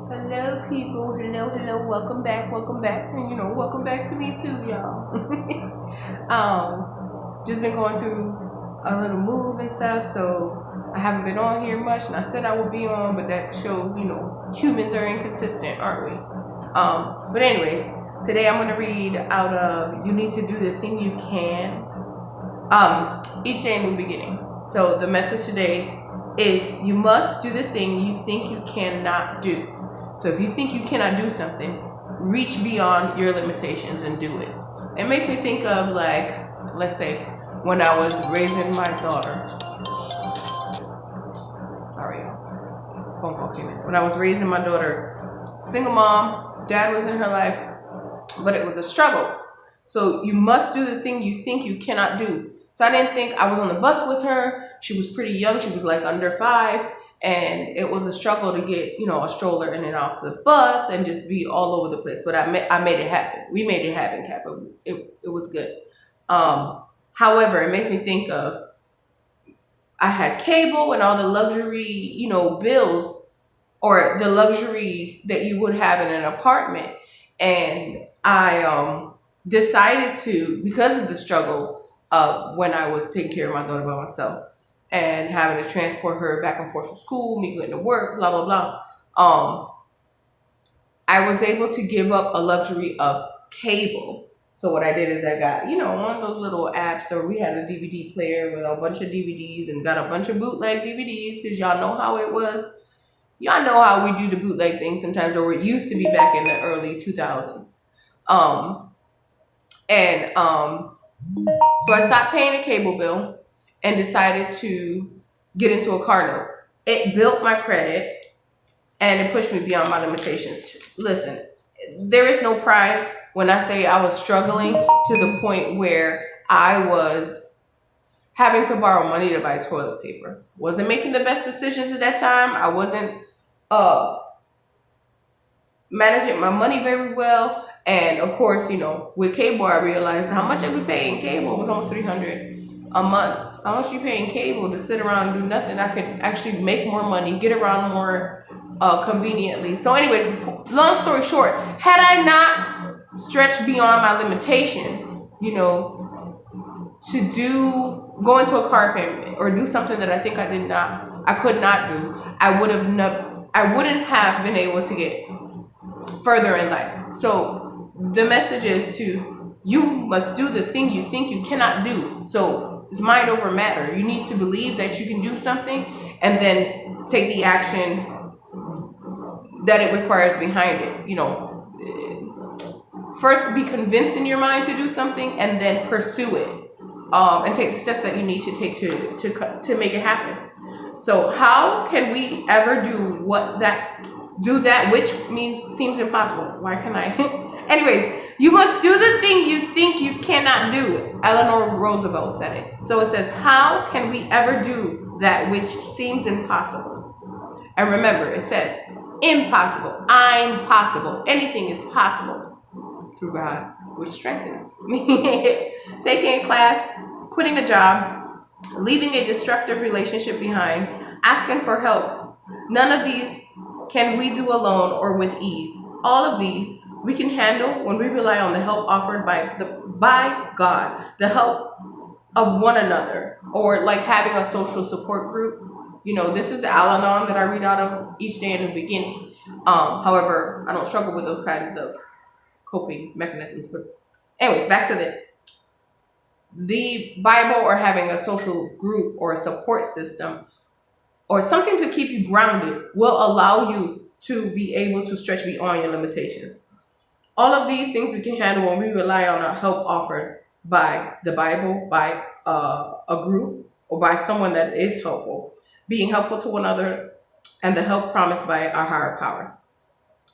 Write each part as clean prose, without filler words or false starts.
Hello, people. Hello. Welcome back. And welcome back to me too, y'all. Just been going through a little move and stuff, so I haven't been on here much. And I said I would be on, but that shows, humans are inconsistent, aren't we? But anyways, today I'm gonna read out of "You Need to Do the Thing You Can." Each day a new beginning. So the message today is you must do the thing you think you cannot do. So if you think you cannot do something, reach beyond your limitations and do it. It makes me think of, like, let's say when I was raising my daughter. Sorry, phone call came in. When I was raising my daughter, single mom, dad was in her life, but it was a struggle. So you must do the thing you think you cannot do. So I didn't think I was on the bus with her. She was pretty young. She was like under 5. And it was a struggle to get, a stroller in and off the bus and just be all over the place. But I made it happen. We made it happen, Kappa. It was good. However, it makes me think of, I had cable and all the luxury, bills or the luxuries that you would have in an apartment. And I decided to, because of the struggle when I was taking care of my daughter by myself, and having to transport her back and forth to school, me going to work, blah, blah, blah. I was able to give up a luxury of cable. So what I did is I got, one of those little apps, or we had a DVD player with a bunch of DVDs and got a bunch of bootleg DVDs, because y'all know how it was. Y'all know how we do the bootleg thing sometimes, or it used to be back in the early 2000s. So I stopped paying a cable bill and decided to get into a car note. It built my credit and it pushed me beyond my limitations. Listen, there is no pride when I say I was struggling to the point where I was having to borrow money to buy toilet paper. Wasn't making the best decisions at that time. I wasn't managing my money very well. And of course, with cable, I realized how much I was paying cable. It was almost $300 a month. How much you paying cable to sit around and do nothing? I could actually make more money, get around more conveniently. So anyways, long story short, had I not stretched beyond my limitations, to go into a car payment or do something that I think I could not do, I wouldn't have been able to get further in life. So the message is you must do the thing you think you cannot do. So it's mind over matter. You need to believe that you can do something and then take the action that it requires behind it. First be convinced in your mind to do something and then pursue it, and take the steps that you need to take to make it happen. So how can we ever do that which seems impossible? Why can I? Anyways, you must do the thing you think you cannot do. Eleanor Roosevelt said it. So it says, how can we ever do that which seems impossible? And remember, it says, impossible. I'm possible. Anything is possible through God, which strengthens me. Taking a class, quitting a job, leaving a destructive relationship behind, asking for help. None of these can we do alone or with ease. All of these we can handle when we rely on the help offered by God, the help of one another, or like having a social support group. This is the Al-Anon that I read out of each day in the beginning. However, I don't struggle with those kinds of coping mechanisms. But anyways, back to this. The Bible, or having a social group or a support system or something to keep you grounded, will allow you to be able to stretch beyond your limitations. All of these things we can handle when we rely on a help offered by the Bible, by a group, or by someone that is helpful, being helpful to one another, and the help promised by our higher power.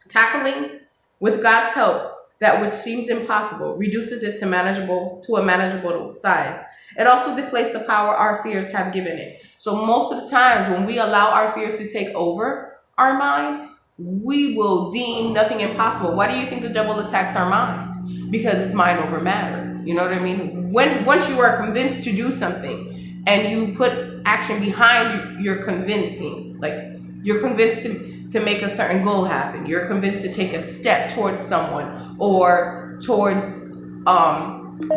Tackling with God's help that which seems impossible reduces it to a manageable size. It also deflates the power our fears have given it. So most of the times when we allow our fears to take over our mind, we will deem nothing impossible. Why do you think the devil attacks our mind? Because it's mind over matter. You know what I mean? Once you are convinced to do something and you put action behind your convincing, like You're convinced to make a certain goal happen. You're convinced to take a step towards someone or towards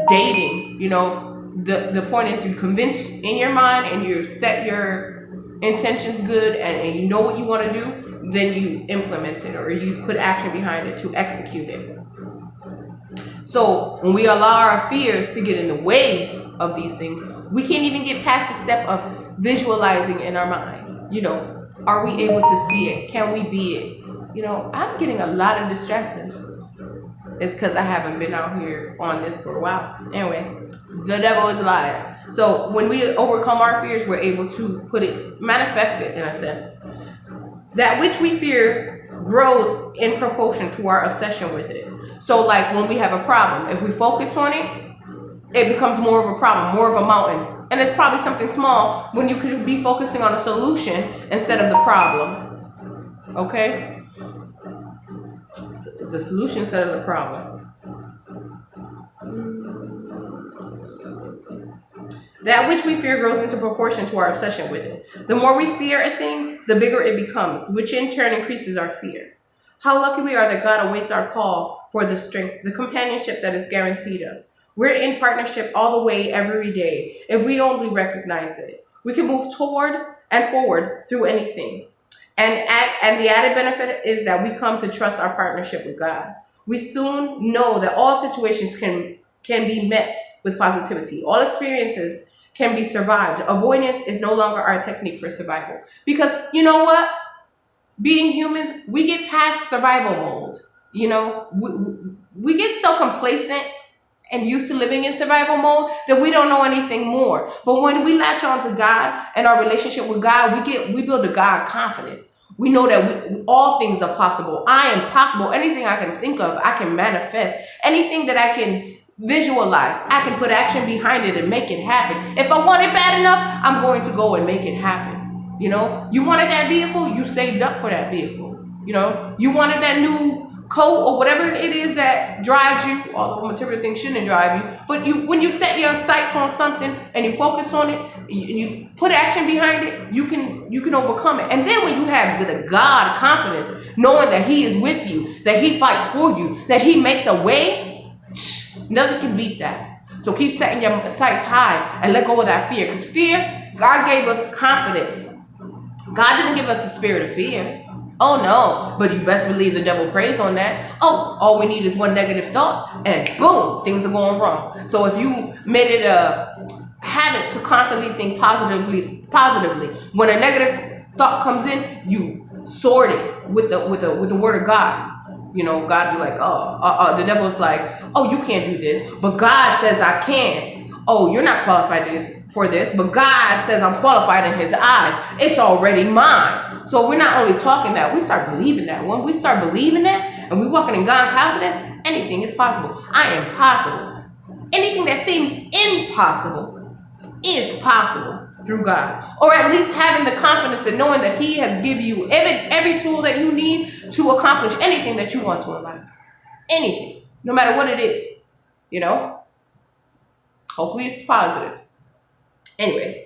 dating. You know, the point is you convince in your mind and you set your intentions good and you know what you want to do, then you implement it or you put action behind it to execute it. So when we allow our fears to get in the way of these things, we can't even get past the step of visualizing in our mind. You know, are we able to see it? Can we be it? You know, I'm getting a lot of distractions. It's because I haven't been out here on this for a while. Anyways, the devil is a liar. So when we overcome our fears, we're able to manifest it in a sense. That which we fear grows in proportion to our obsession with it. So like when we have a problem, if we focus on it, it becomes more of a problem, more of a mountain. And it's probably something small when you could be focusing on a solution instead of the problem. Okay? So the solution instead of the problem. That which we fear grows into proportion to our obsession with it. The more we fear a thing, the bigger it becomes, which in turn increases our fear. How lucky we are that God awaits our call for the strength, the companionship that is guaranteed us. We're in partnership all the way every day if we only recognize it. We can move toward and forward through anything. And the added benefit is that we come to trust our partnership with God. We soon know that all situations can be met with positivity. All experiences can be survived. Avoidance is no longer our technique for survival. Because you know what? Being humans, we get past survival mode. You know, we get so complacent and used to living in survival mode that we don't know anything more. But when we latch on to God and our relationship with God, we build a God confidence. We know that all things are possible. I am possible. Anything I can think of, I can manifest. Anything that I can visualize, I can put action behind it and make it happen. If I want it bad enough, I'm going to go and make it happen. You know, you wanted that vehicle, you saved up for that vehicle. You know, you wanted that new coat or whatever it is that drives you, although material things shouldn't drive you, but when you set your sights on something and you focus on it, you put action behind it, you can overcome it. And then when you have the God confidence, knowing that He is with you, that He fights for you, that He makes a way, nothing can beat that. So keep setting your sights high and let go of that fear. Because fear, God gave us confidence. God didn't give us a spirit of fear. Oh no, but you best believe the devil preys on that. Oh, all we need is one negative thought and boom, things are going wrong. So if you made it a habit to constantly think positively, when a negative thought comes in, you sort it with the word of God. You know, God be like, the devil's like, oh, you can't do this, but God says I can. Oh, you're not qualified for this, but God says I'm qualified in His eyes. It's already mine. So we're not only talking that, we start believing that. When we start believing that and we walking in God confidence, anything is possible. I am possible. Anything that seems impossible is possible through God. Or at least having the confidence of knowing that He has given you every tool that you need to accomplish anything that you want to in life. Anything. No matter what it is. You know? Hopefully it's positive. Anyway.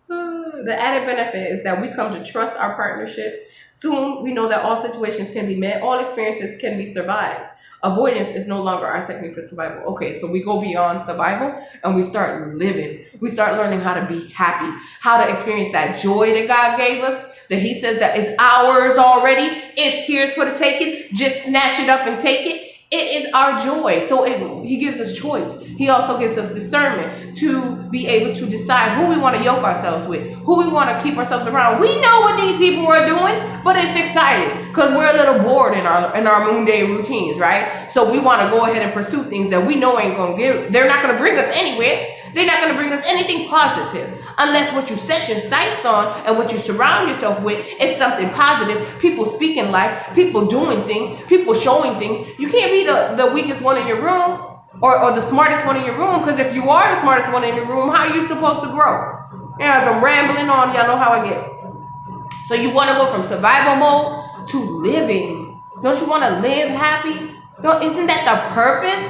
The added benefit is that we come to trust our partnership. Soon we know that all situations can be met. All experiences can be survived. Avoidance is no longer our technique for survival. Okay, so we go beyond survival and we start living. We start learning how to be happy, how to experience that joy that God gave us, that He says that is ours already. It's His for the taking. Just snatch it up and take it. It is our joy. So He gives us choice. He also gives us discernment to be able to decide who we want to yoke ourselves with, who we want to keep ourselves around. We know what these people are doing, but it's exciting because we're a little bored in our moon day routines, right? So we want to go ahead and pursue things that we know ain't going to give. They're not going to bring us anywhere. They're not going to bring us anything positive unless what you set your sights on and what you surround yourself with is something positive. People speaking life, people doing things, people showing things. You can't be the weakest one in your room or the smartest one in your room, because if you are the smartest one in your room, how are you supposed to grow? Yeah, as I'm rambling on, y'all know how I get. So you want to go from survival mode to living. Don't you want to live happy? Isn't that the purpose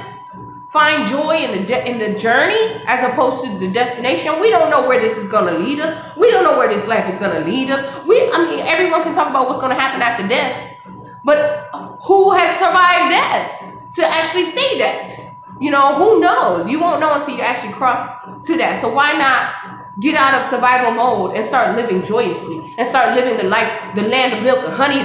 find joy in the journey as opposed to the destination. We don't know where this is going to lead us. We don't know where this life is going to lead us. Everyone can talk about what's going to happen after death, but who has survived death to actually say that? Who knows? You won't know until you actually cross to that. So why not get out of survival mode and start living joyously and start living the life, the land of milk and honey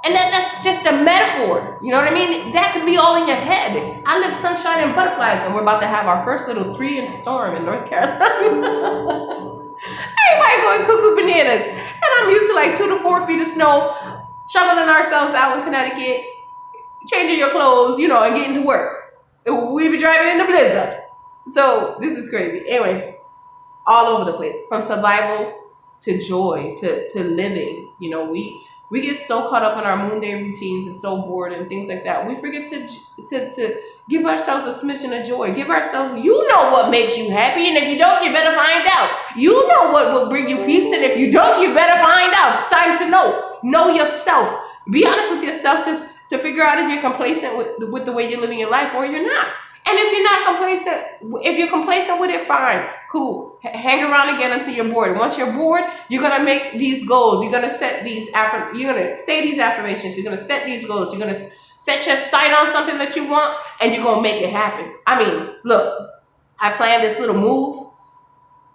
and that's just a metaphor. You know what I mean? That could be all in your head. I live sunshine and butterflies, and we're about to have our first little 3-inch storm in North Carolina. Everybody going cuckoo bananas. And I'm used to like 2 to 4 feet of snow, shoveling ourselves out in Connecticut, changing your clothes, and getting to work. We be driving in the blizzard. So this is crazy. Anyway, all over the place, from survival to joy to living. We get so caught up in our moon day routines and so bored and things like that. We forget to give ourselves a smidgen of joy. Give ourselves, what makes you happy, and if you don't, you better find out. You know what will bring you peace, and if you don't, you better find out. It's time to know. Know yourself. Be honest with yourself to figure out if you're complacent with the way you're living your life or you're not. And if you're not complacent, if you're complacent with it, fine, cool. Hang around again until you're bored. Once you're bored, you're gonna make these goals. You're gonna set you're gonna say these affirmations. You're gonna set these goals. You're gonna set your sight on something that you want, and you're gonna make it happen. Look, I planned this little move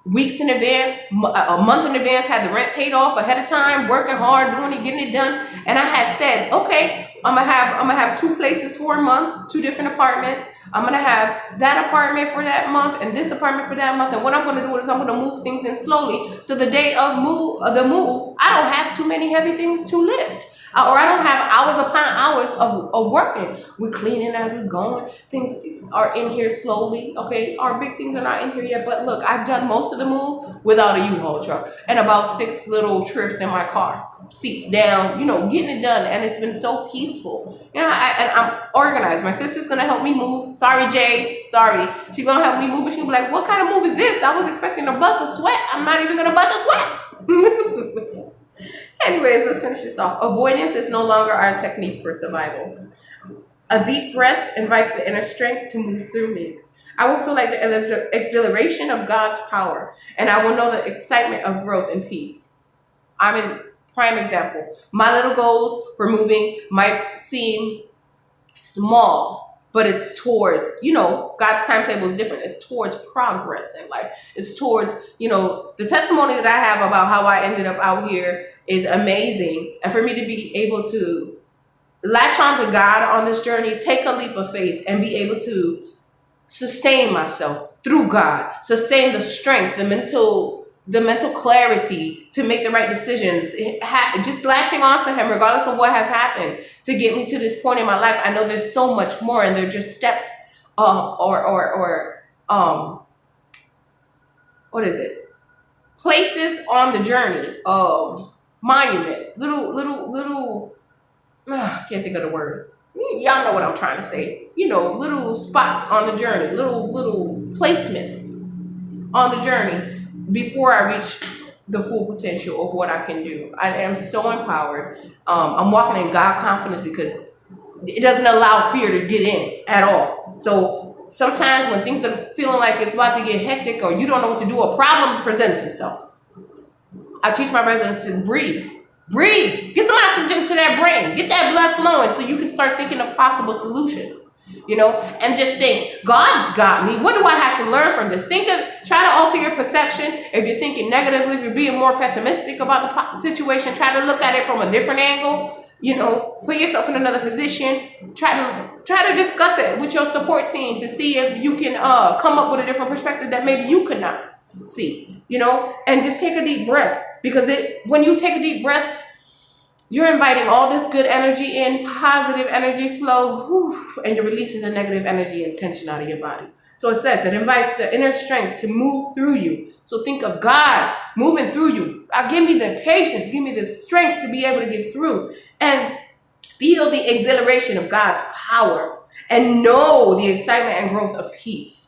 weeks in advance, a month in advance, had the rent paid off ahead of time, working hard, doing it, getting it done. And I had said, okay, I'm gonna have 2 places for a month, 2 different apartments. I'm gonna have that apartment for that month and this apartment for that month. And what I'm gonna do is I'm gonna move things in slowly. So the day of the move, I don't have too many heavy things to lift. Or I don't have hours upon hours of working. We're cleaning as we're going. Things are in here slowly, okay? Our big things are not in here yet, but look, I've done most of the move without a U-Haul truck and about 6 little trips in my car. Seats down, getting it done, and it's been so peaceful. And I'm organized. My sister's gonna help me move. Sorry, Jay. Sorry. She's gonna help me move, and she'll be like, what kind of move is this? I was expecting to bust a sweat. I'm not even gonna bust a sweat. Anyways, let's finish this off. Avoidance is no longer our technique for survival. A deep breath invites the inner strength to move through me. I will feel like the exhilaration of God's power, and I will know the excitement of growth and peace. I'm in prime example. My little goals for moving might seem small, but it's towards, God's timetable is different. It's towards progress in life. It's towards, the testimony that I have about how I ended up out here is amazing. And for me to be able to latch on to God on this journey, take a leap of faith, and be able to sustain myself through God, sustain the strength, the mental clarity to make the right decisions, just latching on to Him regardless of what has happened to get me to this point in my life. I know there's so much more, and they're just steps places on the journey, monuments, little can't think of the word. Y'all know what I'm trying to say. Little spots on the journey, little placements on the journey before I reach the full potential of what I can do. I am so empowered. I'm walking in God confidence because it doesn't allow fear to get in at all. So sometimes when things are feeling like it's about to get hectic or you don't know what to do, a problem presents itself. I teach my residents to breathe. Breathe. Get some oxygen to that brain. Get that blood flowing so you can start thinking of possible solutions. And just think, God's got me. What do I have to learn from this? Try to alter your perception. If you're thinking negatively, if you're being more pessimistic about the situation, try to look at it from a different angle. Put yourself in another position. Try to discuss it with your support team to see if you can come up with a different perspective that maybe you could not see. And just take a deep breath, because when you take a deep breath, you're inviting all this good energy in, positive energy flow, and you're releasing the negative energy and tension out of your body. So it says it invites the inner strength to move through you. So think of God moving through you. Give me the patience, give me the strength to be able to get through, and feel the exhilaration of God's power, and know the excitement and growth of peace.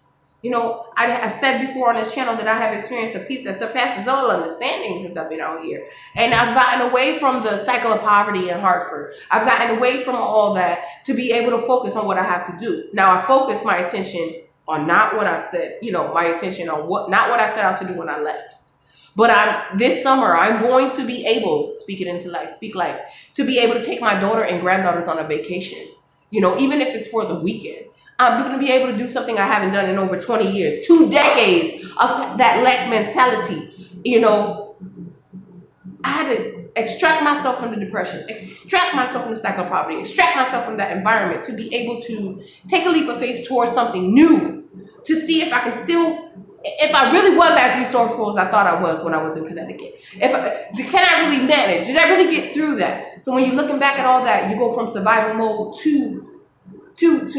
You know, I have said before on this channel that I have experienced a peace that surpasses all understanding since I've been out here. And I've gotten away from the cycle of poverty in Hartford. I've gotten away from all that to be able to focus on what I have to do. Now I focus my attention on not what I said, you know, my attention on not what I set out to do when I left. But this summer, I'm going to be able, speak it into life, speak life, to be able to take my daughter and granddaughters on a vacation. You know, even if it's for the weekend. I'm going to be able to do something I haven't done in over 20 years. 2 decades of that lack mentality. You know, I had to extract myself from the depression, extract myself from the cycle of poverty, extract myself from that environment to be able to take a leap of faith towards something new, to see if I can still, if I really was as resourceful as I thought I was when I was in Connecticut. Can I really manage? Did I really get through that? So when you're looking back at all that, you go from survival mode to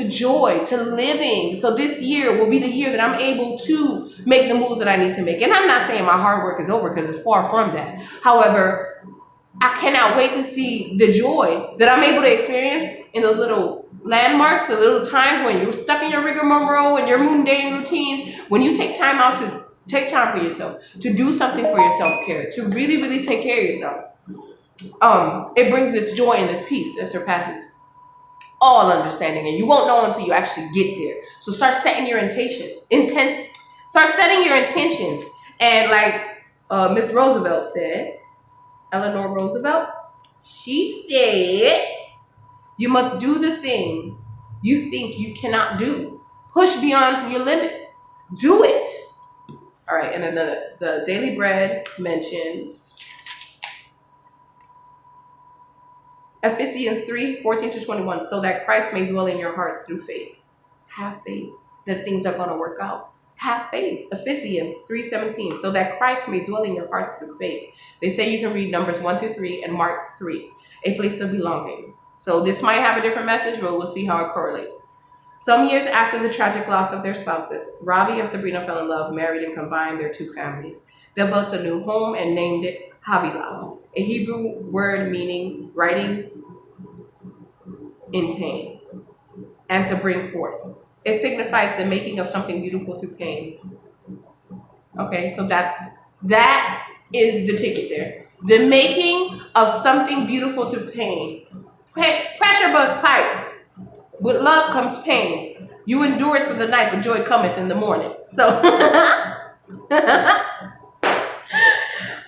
joy, to living. So this year will be the year that I'm able to make the moves that I need to make. And I'm not saying my hard work is over, because it's far from that. However, I cannot wait to see the joy that I'm able to experience in those little landmarks, the little times when you're stuck in your rigmarole and your mundane routines, when you take time out to take time for yourself, to do something for your self-care, to really, really take care of yourself. It brings this joy and this peace that surpasses all understanding, and you won't know until you actually get there. So start setting your start setting your intentions. And like Miss Roosevelt said, Eleanor Roosevelt, she said, you must do the thing you think you cannot do. Push beyond your limits. Do it. All right, and then the Daily Bread mentions Ephesians 3:14-21, so that Christ may dwell in your hearts through faith. Have faith that things are going to work out. Have faith. Ephesians 3:17, so that Christ may dwell in your hearts through faith. They say you can read Numbers 1-3 and Mark 3, a place of belonging. So this might have a different message, but we'll see how it correlates. Some years after the tragic loss of their spouses, Robbie and Sabrina fell in love, married, and combined their 2 families. They built a new home and named it Havilah, a Hebrew word meaning writing in pain, and to bring forth. It signifies the making of something beautiful through pain. Okay, so that is the ticket there. The making of something beautiful through pain. Pressure busts pipes. With love comes pain. You endure it with the night, but joy cometh in the morning. So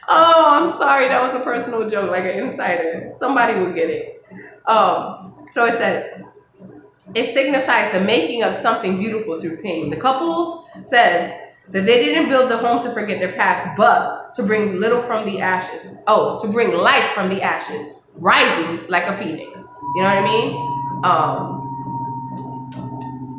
oh, I'm sorry. That was a personal joke, like an insider. Somebody will get it. So it says, it signifies the making of something beautiful through pain. The couples says that they didn't build the home to forget their past, but to bring little from the ashes. Oh, to bring life from the ashes, rising like a phoenix. You know what I mean?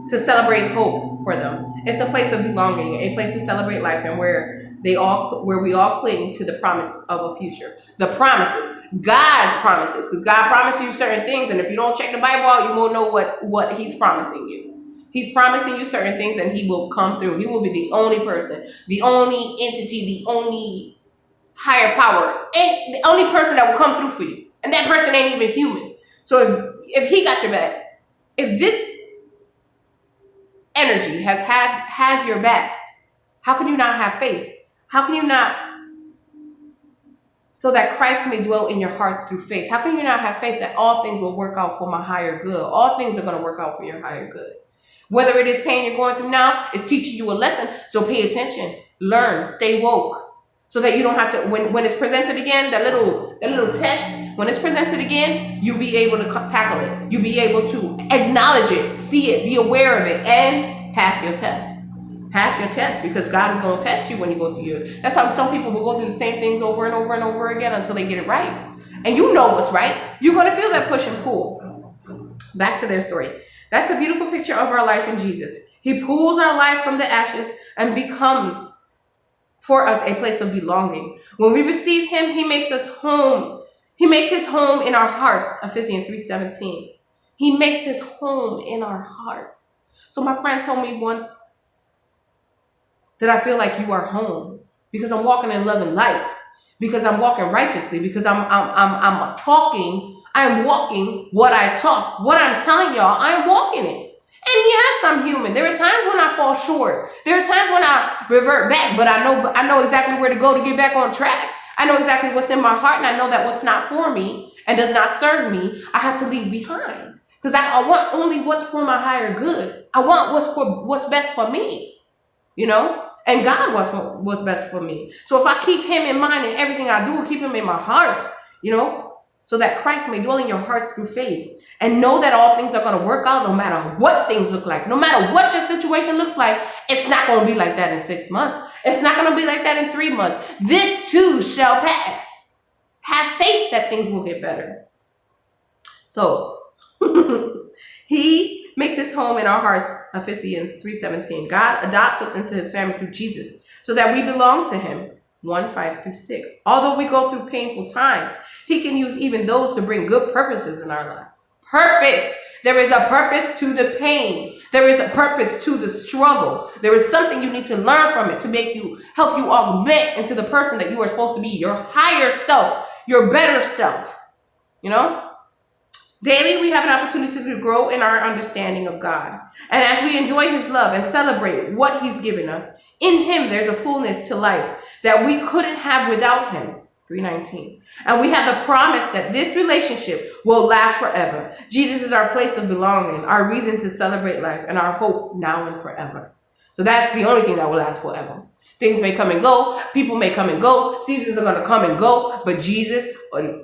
To celebrate hope for them. It's a place of belonging, a place to celebrate life, and where we all cling to the promise of a future. The promises, God's promises, because God promised you certain things, and if you don't check the Bible out, you won't know what He's promising you. He's promising you certain things, and He will come through. He will be the only person, the only entity, the only higher power, and the only person that will come through for you. And that person ain't even human. So if He got your back, if this energy has your back, how can you not have faith? How can you not, so that Christ may dwell in your hearts through faith? How can you not have faith that all things will work out for my higher good? All things are going to work out for your higher good. Whether it is pain you're going through now, it's teaching you a lesson. So pay attention, learn, stay woke, so that you don't have to, when it's presented again, that little test, when it's presented again, you'll be able to tackle it. You'll be able to acknowledge it, see it, be aware of it, and pass your test. Pass your test, because God is going to test you when you go through yours. That's why some people will go through the same things over and over and over again until they get it right. And you know what's right. You're going to feel that push and pull. Back to their story. That's a beautiful picture of our life in Jesus. He pulls our life from the ashes and becomes for us a place of belonging. When we receive Him, He makes us home. He makes His home in our hearts. Ephesians 3:17. He makes His home in our hearts. So my friend told me once that I feel like you are home because I'm walking in love and light, because I'm walking righteously, because I'm walking what I talk. What I'm telling y'all, I'm walking it. And yes, I'm human. There are times when I fall short. There are times when I revert back, but I know exactly where to go to get back on track. I know exactly what's in my heart, and I know that what's not for me and does not serve me, I have to leave behind. Because I want only what's for my higher good. I want what's best for me, you know? And God wants what's best for me. So if I keep him in mind in everything I do, keep him in my heart, you know, so that Christ may dwell in your hearts through faith. And know that all things are going to work out no matter what things look like. No matter what your situation looks like, it's not going to be like that in 6 months. It's not going to be like that in 3 months. This too shall pass. Have faith that things will get better. So, he makes his home in our hearts, Ephesians 3:17. God adopts us into his family through Jesus so that we belong to him. 1:5-6. Although we go through painful times, he can use even those to bring good purposes in our lives. Purpose. There is a purpose to the pain. There is a purpose to the struggle. There is something you need to learn from it to help you augment into the person that you are supposed to be, your higher self, your better self. You know? Daily, we have an opportunity to grow in our understanding of God. And as we enjoy his love and celebrate what he's given us, in him there's a fullness to life that we couldn't have without him. 3:19. And we have the promise that this relationship will last forever. Jesus is our place of belonging, our reason to celebrate life, and our hope now and forever. So that's the only thing that will last forever. Things may come and go. People may come and go. Seasons are going to come and go. But Jesus,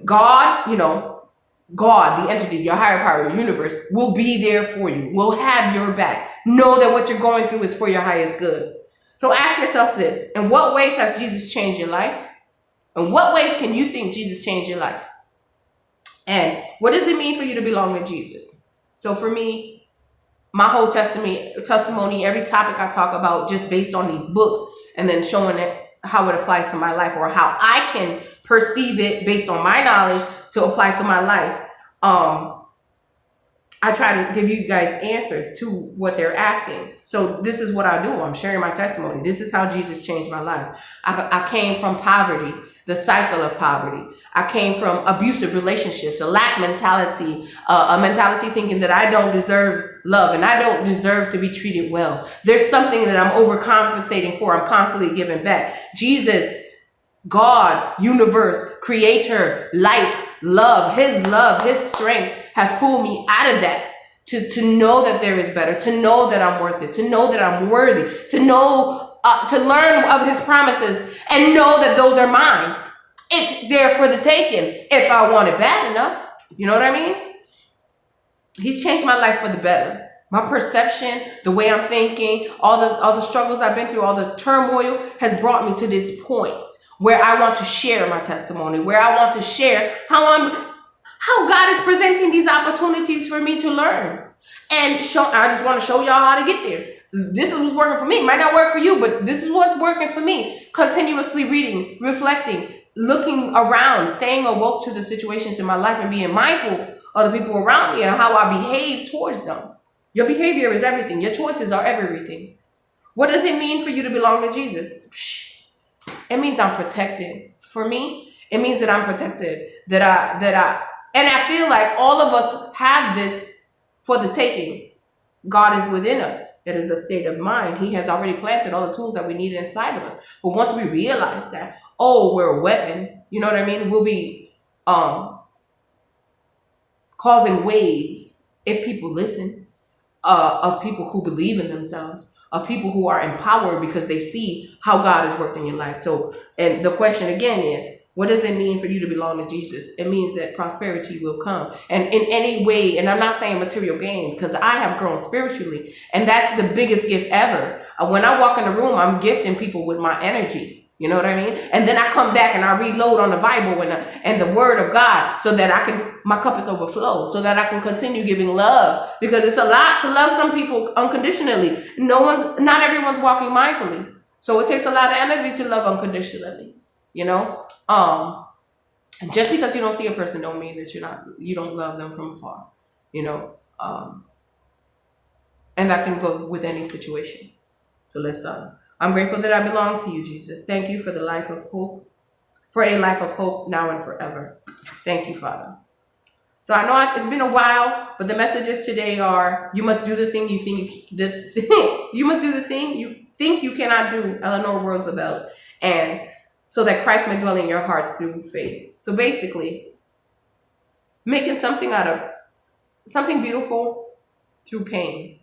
God, you know, God, the entity, your higher power, your universe, will be there for you. Will have your back. Know that what you're going through is for your highest good. So ask yourself this. In what ways has Jesus changed your life? In what ways can you think Jesus changed your life? And what does it mean for you to belong to Jesus? So for me, my whole testimony, every topic I talk about just based on these books and then showing it how it applies to my life or how I can perceive it based on my knowledge to apply to my life. I try to give you guys answers to what they're asking. So this is what I do. I'm sharing my testimony. This is how Jesus changed my life. I came from poverty, the cycle of poverty. I came from abusive relationships, a lack mentality, a mentality thinking that I don't deserve love and I don't deserve to be treated well. There's something that I'm overcompensating for. I'm constantly giving back. Jesus, God, universe, creator, light, love, his strength has pulled me out of that to know that there is better, to know that I'm worth it, to know that I'm worthy, to know, to learn of his promises and know that those are mine. It's there for the taking if I want it bad enough. You know what I mean? He's changed my life for the better. My perception, the way I'm thinking, all the struggles I've been through, all the turmoil has brought me to this point where I want to share my testimony, where I want to share how God is presenting these opportunities for me to learn. And I just want to show y'all how to get there. This is what's working for me. It might not work for you, but this is what's working for me. Continuously reading, reflecting, looking around, staying awoke to the situations in my life and being mindful of the people around me and how I behave towards them. Your behavior is everything. Your choices are everything. What does it mean for you to belong to Jesus? It means I'm protected. For me, it means that I'm protected, and I feel like all of us have this for the taking. God is within us. It is a state of mind. He has already planted all the tools that we need inside of us. But once we realize that, we're a weapon, you know what I mean? We'll be causing waves if people listen, of people who believe in themselves, of people who are empowered because they see how God has worked in your life. So, and the question again is, what does it mean for you to belong to Jesus? It means that prosperity will come. And in any way, and I'm not saying material gain, because I have grown spiritually. And that's the biggest gift ever. When I walk in the room, I'm gifting people with my energy. You know what I mean? And then I come back and I reload on the Bible and the word of God so that my cup is overflow, so that I can continue giving love. Because it's a lot to love some people unconditionally. Not everyone's walking mindfully. So it takes a lot of energy to love unconditionally. You know, and just because you don't see a person don't mean that you don't love them from afar, you know, and that can go with any situation. So I'm grateful that I belong to you, Jesus. Thank you for the life of hope, for a life of hope now and forever. Thank you, Father. So I know it's been a while, but the messages today are: you must do the thing you think you must do the thing you think you cannot do. Eleanor Roosevelt, and so that Christ may dwell in your hearts through faith. So basically, making something out of something beautiful through pain.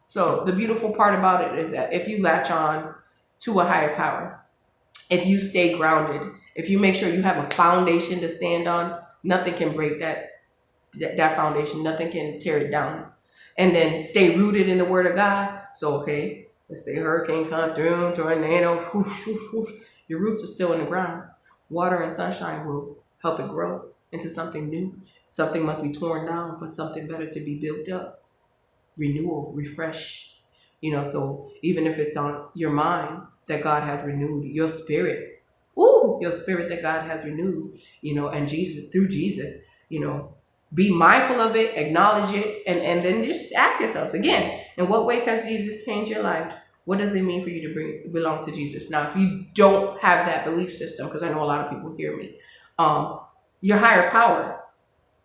So the beautiful part about it is that if you latch on to a higher power, if you stay grounded, if you make sure you have a foundation to stand on, nothing can break that foundation. Nothing can tear it down. And then stay rooted in the word of God. So, okay, let's say hurricane come through, tornado, whoosh, whoosh, whoosh. Your roots are still in the ground. Water and sunshine will help it grow into something new. Something must be torn down for something better to be built up. Renewal, refresh. So even if it's on your mind that God has renewed, your spirit, your spirit that God has renewed, and Jesus, through Jesus, be mindful of it, acknowledge it, and then just ask yourselves again, in what ways has Jesus changed your life? What does it mean for you to belong to Jesus? Now, if you don't have that belief system, because I know a lot of people hear me, your higher power.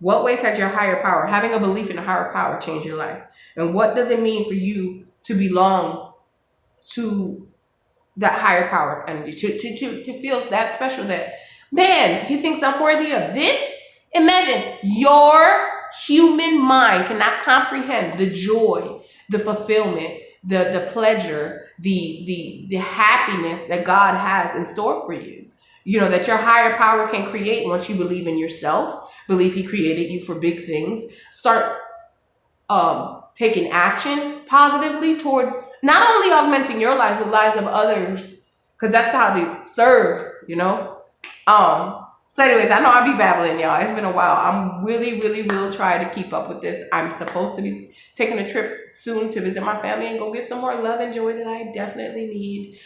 What ways has your higher power, having a belief in a higher power, changed your life? And what does it mean for you to belong to that higher power energy, to feel that special, that, man, he thinks I'm worthy of this? Imagine your human mind cannot comprehend the joy, the fulfillment, the pleasure, the happiness that God has in store for you. That your higher power can create once you believe in yourself, believe he created you for big things. Start taking action positively towards not only augmenting your life, but lives of others, because that's how they serve, So anyways, I know I'll be babbling, y'all. It's been a while. I'm really, really will try to keep up with this. I'm supposed to be taking a trip soon to visit my family and go get some more love and joy that I definitely need.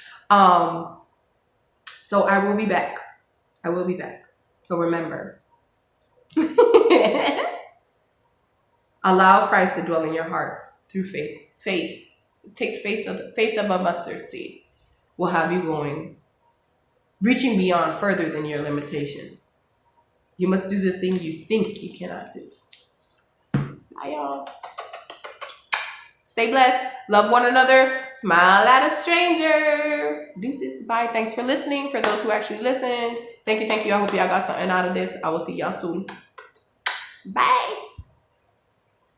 So I will be back. So remember, allow Christ to dwell in your hearts through faith. Faith. It takes faith of a mustard seed. Will have you going, reaching beyond further than your limitations. You must do the thing you think you cannot do. Bye, y'all. Stay blessed. Love one another. Smile at a stranger. Deuces. Bye. Thanks for listening. For those who actually listened, thank you. I hope y'all got something out of this. I will see y'all soon. Bye.